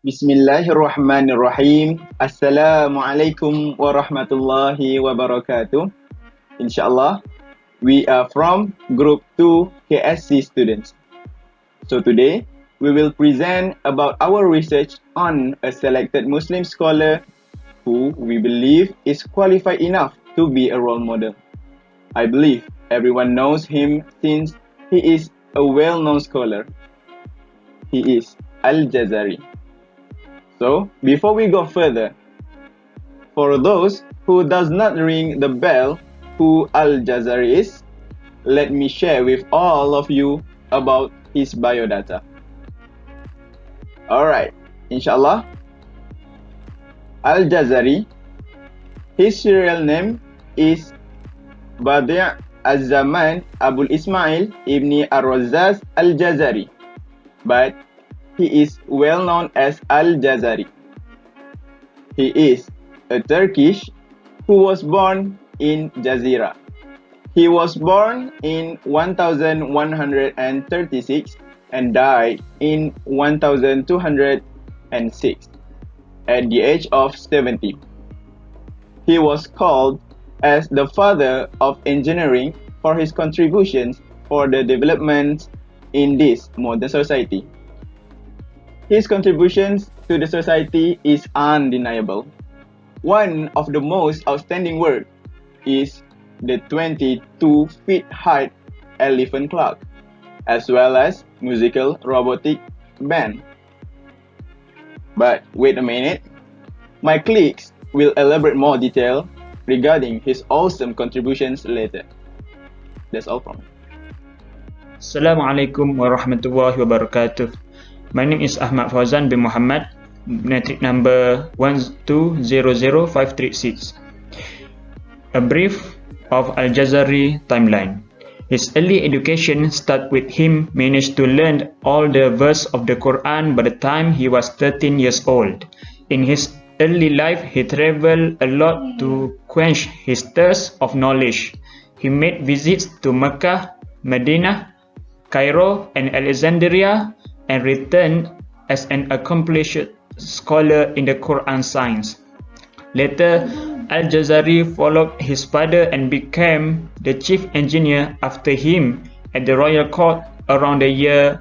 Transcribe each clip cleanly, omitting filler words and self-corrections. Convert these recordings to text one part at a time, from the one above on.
Bismillahirrahmanirrahim. Assalamualaikum warahmatullahi wabarakatuh. Inshallah, we are from Group 2 KSC students. So today, we will present about our research on a selected Muslim scholar who we believe is qualified enough to be a role model. I believe everyone knows him since he is a well-known scholar. He is Al-Jazari. So, before we go further, for those who does not ring the bell who Al-Jazari is, let me share with all of you about his biodata. Alright, inshallah. Al-Jazari, his serial name is Badi' Az-Zaman Abul Ismail Ibni Ar-Razzaz Al-Jazari, but he is well known as Al-Jazari. He is a Turkish who was born in Jazira. He was born in 1136 and died in 1206 at the age of 70. He was called as the father of engineering for his contributions for the development in this modern society. His contributions to the society is undeniable. One of the most outstanding work is the 22-feet height elephant clock, as well as musical robotic band. But wait a minute, my colleagues will elaborate more detail regarding his awesome contributions later. That's all from me. Assalamualaikum warahmatullahi wabarakatuh. My name is Ahmad Fauzan bin Muhammad, matric number 1200536. A brief of Al-Jazari timeline. His early education started with him managed to learn all the verse of the Quran by the time he was 13 years old. In his early life, he traveled a lot to quench his thirst of knowledge. He made visits to Mecca, Medina, Cairo, and Alexandria, and returned as an accomplished scholar in the Quran science. Later, Al-Jazari followed his father and became the chief engineer after him at the royal court around the year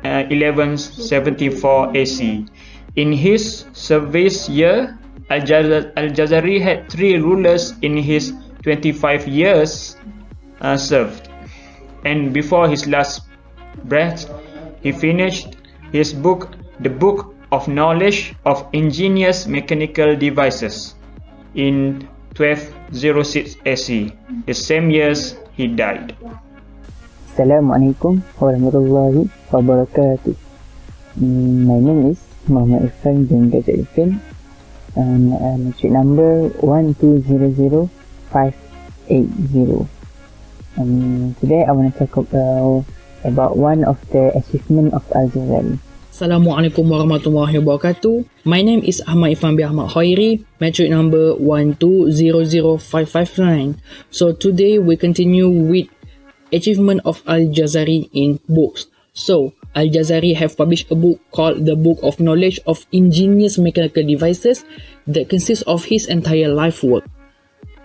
1174 AC. In his service year, Al-Jazari had 3 rulers in his 25 years served, and before his last breath, he finished his book, The Book of Knowledge of Ingenious Mechanical Devices, in 1206 AC, the same years he died. Assalamualaikum warahmatullahi wabarakatuh. My name is Muhammad Irfan bin Gajah Irfan, and matric number 1200580. Today I want to talk about one of the achievement of Al-Jazari. Assalamualaikum warahmatullahi wabarakatuh. My name is Ahmad Ifan bin Ahmad Khairi, matric number 1200559. So today we continue with achievement of Al-Jazari in books. So Al-Jazari have published a book called The Book of Knowledge of Ingenious Mechanical Devices that consists of his entire life work,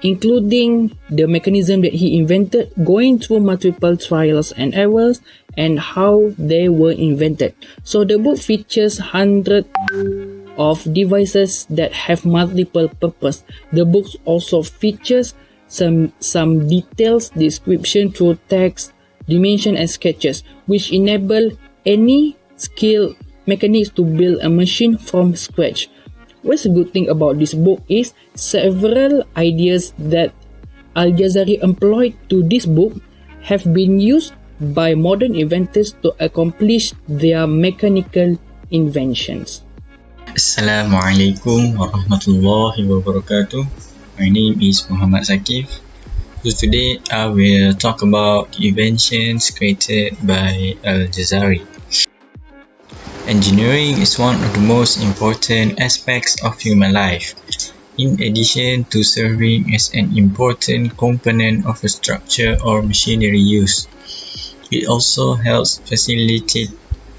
including the mechanism that he invented, going through multiple trials and errors, and how they were invented. So the book features hundreds of devices that have multiple purpose. The book also features some details description through text, dimension, and sketches, which enable any skilled mechanist to build a machine from scratch. What's the good thing about this book is several ideas that Al-Jazari employed to this book have been used by modern inventors to accomplish their mechanical inventions. Assalamualaikum warahmatullahi wabarakatuh. My name is Muhammad Zakif. So today I will talk about inventions created by Al-Jazari. Engineering is one of the most important aspects of human life. In addition to serving as an important component of a structure or machinery use, it also helps facilitate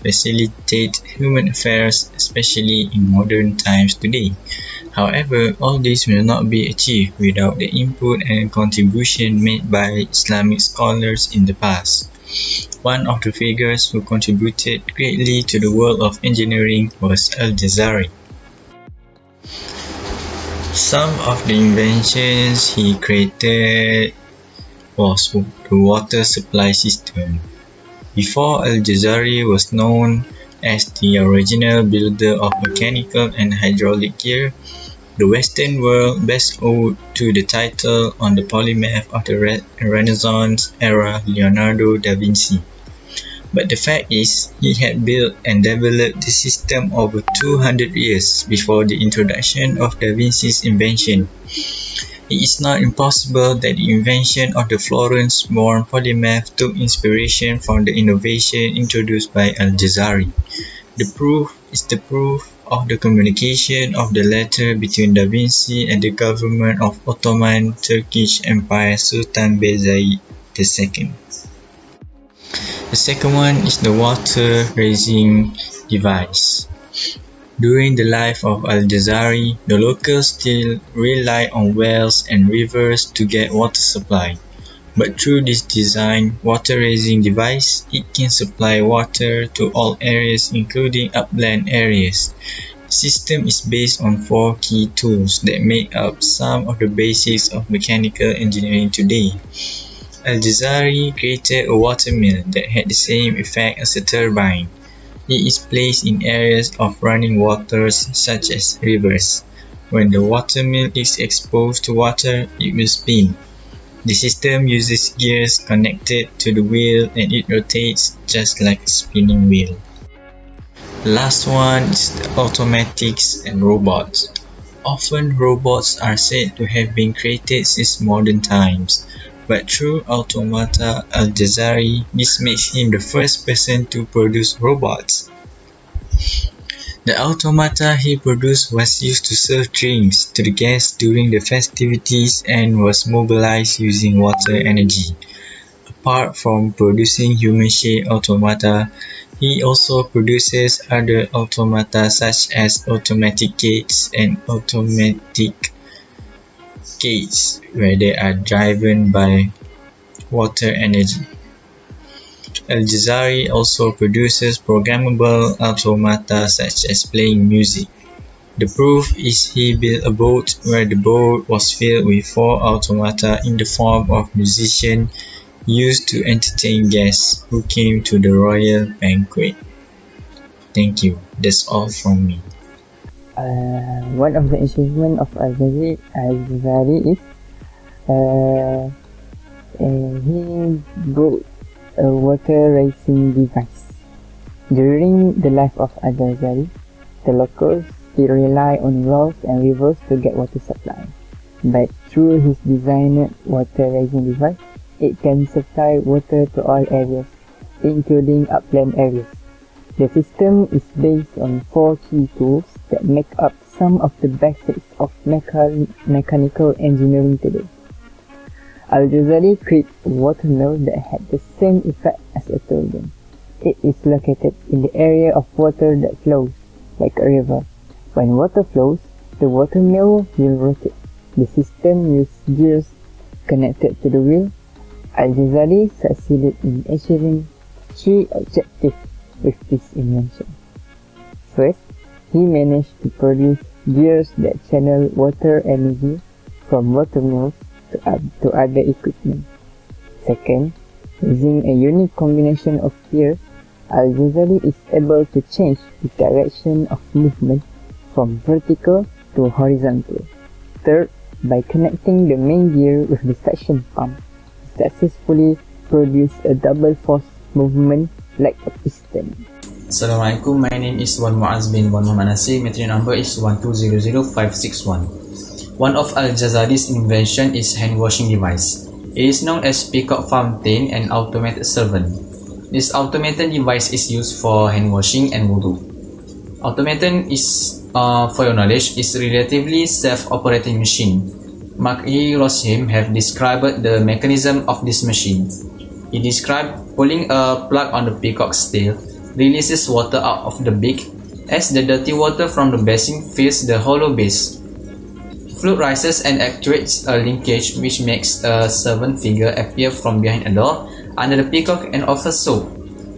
facilitate human affairs, especially in modern times today. However, all this will not be achieved without the input and contribution made by Islamic scholars in the past. One of the figures who contributed greatly to the world of engineering was Al-Jazari. Some of the inventions he created was the water supply system. Before Al-Jazari was known as the original builder of mechanical and hydraulic gear, the Western world best owed to the title on the polymath of the Renaissance era Leonardo da Vinci. But the fact is, he had built and developed the system over 200 years before the introduction of Da Vinci's invention. It is not impossible that the invention of the Florence-born polymath took inspiration from the innovation introduced by Al-Jazari. The proof is the proof of the communication of the letter between Da Vinci and the government of Ottoman Turkish Empire Sultan Beyazid II. The second one is the water raising device. During the life of Al-Jazari, the locals still rely on wells and rivers to get water supply. But through this design water raising device, it can supply water to all areas including upland areas. The system is based on 4 key tools that make up some of the basics of mechanical engineering today. Al-Jazari created a water mill that had the same effect as a turbine. It is placed in areas of running waters such as rivers. When the water mill is exposed to water, it will spin. The system uses gears connected to the wheel and it rotates just like a spinning wheel. The last one is the automatics and robots. Often robots are said to have been created since modern times. But through automata Al-Jazari, this makes him the first person to produce robots. The automata he produced was used to serve drinks to the guests during the festivities and was mobilized using water energy. Apart from producing human-shaped automata, he also produces other automata such as automatic gates and automatic gates where they are driven by water energy. Al-Jazari also produces programmable automata such as playing music. The proof is he built a boat where the boat was filled with 4 automata in the form of musicians used to entertain guests who came to the royal banquet. Thank you. That's all from me. One of the achievements of Al-Jazari is he brought a water raising device. During the life of Al-Jazari, the locals still rely on wells and rivers to get water supply. But through his designed water raising device, it can supply water to all areas, including upland areas. The system is based on 4 key tools that make up some of the basics of mechanical engineering today. Al-Jazari created a water mill that had the same effect as a turbine. It is located in the area of water that flows, like a river. When water flows, the water mill will rotate. The system uses gears connected to the wheel. Al-Jazari succeeded in achieving 3 objectives with this invention. First, he managed to produce gears that channel water energy from water mills to other equipment. Second, using a unique combination of gears, Al-Jazari is able to change the direction of movement from vertical to horizontal. Third, by connecting the main gear with the suction pump, he successfully produced a double force movement like a piston. Assalamualaikum, my name is Wan Muaz bin Wan Muhammad Nasir. Metric number is 1200561. One of Al-Jazari's invention is hand washing device. It is known as peacock fountain and automated servant. This automated device is used for hand washing and wudu. Automaton is, for your knowledge, is a relatively self-operating machine. Mark E. Rosham have described the mechanism of this machine. He described pulling a plug on the peacock's tail, releases water out of the beak as the dirty water from the basin fills the hollow base. Fluid rises and actuates a linkage which makes a servant figure appear from behind a door under the peacock and offers soap.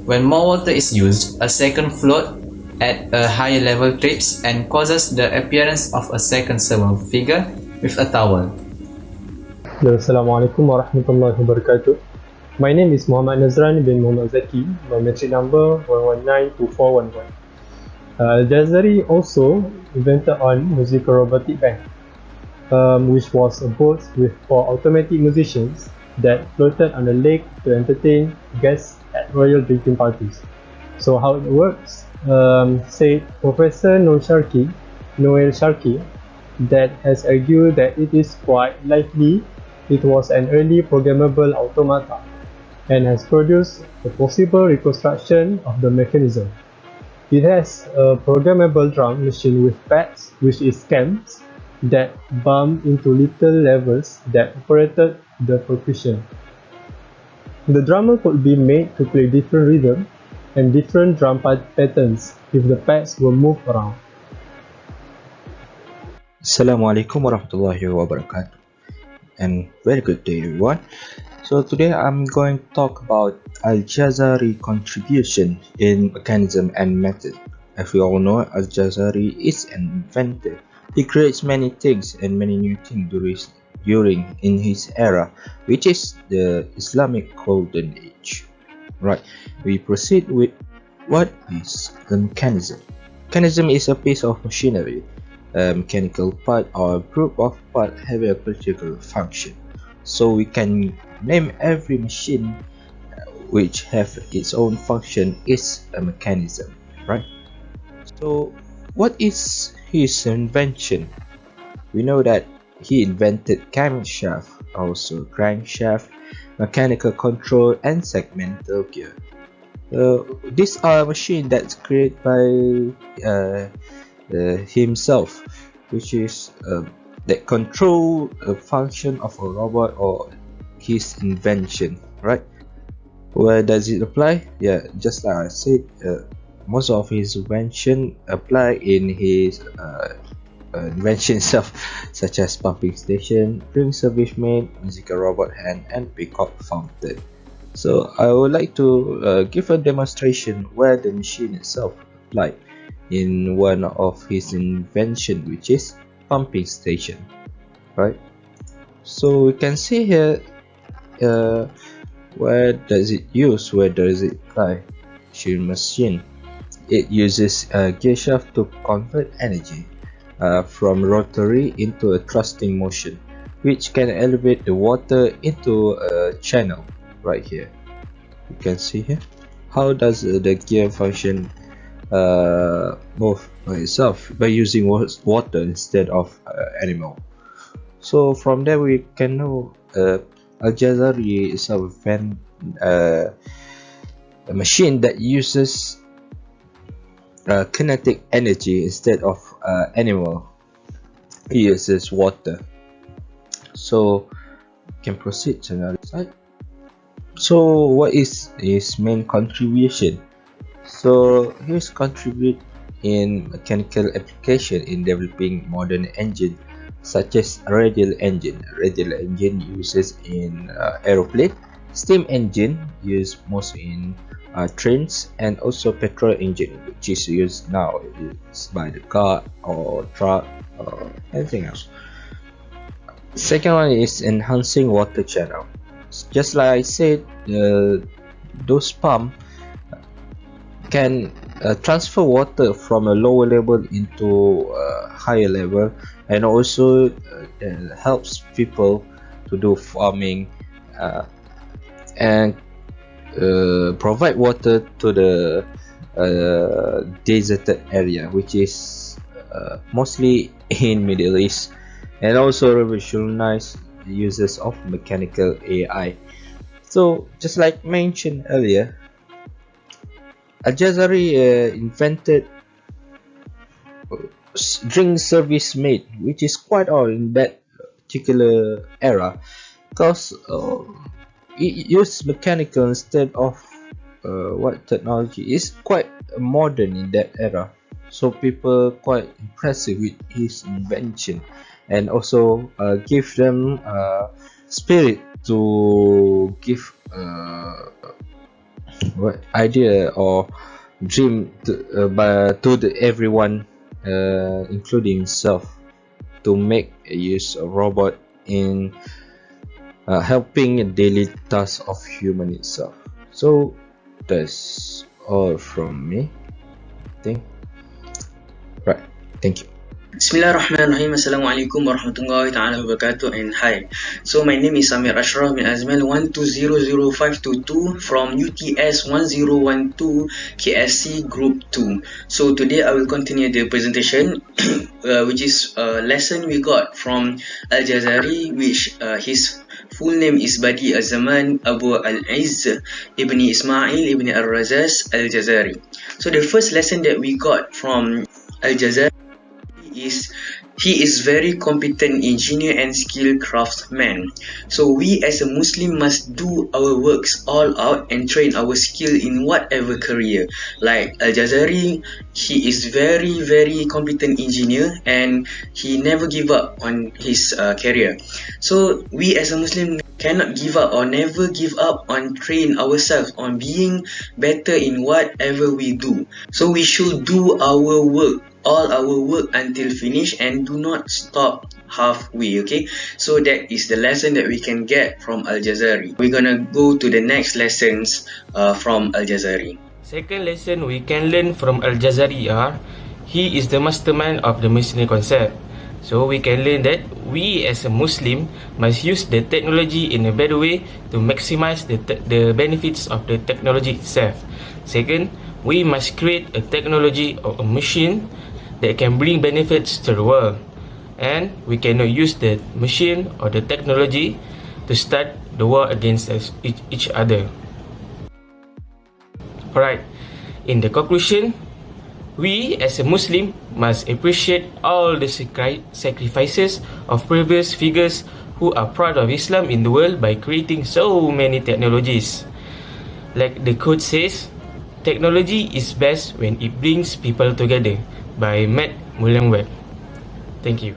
When more water is used, a second float at a higher level trips and causes the appearance of a second servant figure with a towel. Assalamualaikum warahmatullahi wabarakatuh. My name is Muhammad Nazran bin Muhammad Zaki, my metric number 1192411. Al-Jazari also invented on musical robotic band, which was a boat for automatic musicians that floated on the lake to entertain guests at royal drinking parties. So how it works, said Professor Noel Sharkey, that has argued that it is quite likely it was an early programmable automata and has produced a possible reconstruction of the mechanism. It has a programmable drum machine with pads, which is cams, that bump into little levels that operated the percussion. The drummer could be made to play different rhythms and different drum patterns if the pads were moved around. Assalamualaikum warahmatullahi wabarakatuh, and very good day everyone. So today I'm going to talk about Al-Jazari contribution in mechanism and method. As we all know, Al-Jazari is an inventor. He creates many things and many new things during in his era, which is the Islamic Golden Age. Right, we proceed with what is the mechanism. Mechanism is a piece of machinery, a mechanical part or a group of parts having a particular function. So we can name every machine which have its own function is a mechanism, right? So what is his invention? We know that he invented camshaft, also crankshaft, mechanical control and segmental gear. These are machines that's created by himself, which is that control a function of a robot or his invention, right? Where does it apply? Yeah, just like I said, most of his invention apply in his invention itself, such as pumping station, ring service maid, musical robot hand, and peacock fountain. So I would like to give a demonstration where the machine itself applied in one of his invention, which is pumping station, right? So we can see here where does it use, where does it apply. Machine, it uses a gear shaft to convert energy from rotary into a thrusting motion, which can elevate the water into a channel. Right here you can see here how does the gear function move by itself by using water instead of animal. So from there we can know Al-Jazari is a machine that uses kinetic energy instead of animal. It uses water. So we can proceed to another slide. So what is his main contribution? So his contribute in mechanical application in developing modern engine such as radial engine. Radial engine uses in aeroplane, steam engine used most in trains, and also petrol engine, which is used now by the car or truck or anything else. Second one is enhancing water channel. Just like I said, those pump can transfer water from a lower level into a higher level, and also helps people to do farming and provide water to the deserted area, which is mostly in Middle East, and also revolutionize the uses of mechanical AI. So just like mentioned earlier, Al-Jazari invented drink service maid, which is quite old in that particular era, because it used mechanical instead of what technology is quite modern in that era, so people quite impressed with his invention, and also give them spirit to give what idea or dream to everyone, including himself, to make use of robot in helping daily tasks of human itself. So that's all from me, I think. Right, thank you. Bismillahirrahmanirrahim. Assalamualaikum warahmatullahi ta'ala wabarakatuh, and hi. So my name is Samir Ashraf bin Azmal 1200522 from UTS 1012 KSC Group 2. So today I will continue the presentation which is a lesson we got from Al-Jazari, which his full name is Badi Az-Zaman Abu Al-Izz Ibn Ismail Ibn Al-Razaz Al-Jazari. So the first lesson that we got from Al-Jazari is he is very competent engineer and skilled craftsman. So we as a Muslim must do our works all out and train our skill in whatever career. Like Al-Jazari, he is very competent engineer and he never give up on his career. So we as a Muslim cannot give up or never give up on train ourselves on being better in whatever we do. So we should do our work, all our work until finish, and do not stop halfway. Okay, so that is the lesson that we can get from Al-Jazari. We're gonna go to the next lessons from Al-Jazari. Second lesson we can learn from Al-Jazari are he is the mastermind of the missionary concept. So we can learn that we as a Muslim must use the technology in a better way to maximize the benefits of the technology itself. Second, we must create a technology or a machine that can bring benefits to the world, and we cannot use the machine or the technology to start the war against each other. Alright, in the conclusion, we as a Muslim must appreciate all the sacrifices of previous figures who are proud of Islam in the world by creating so many technologies. Like the quote says, technology is best when it brings people together, by Matt Mullenweg. Thank you.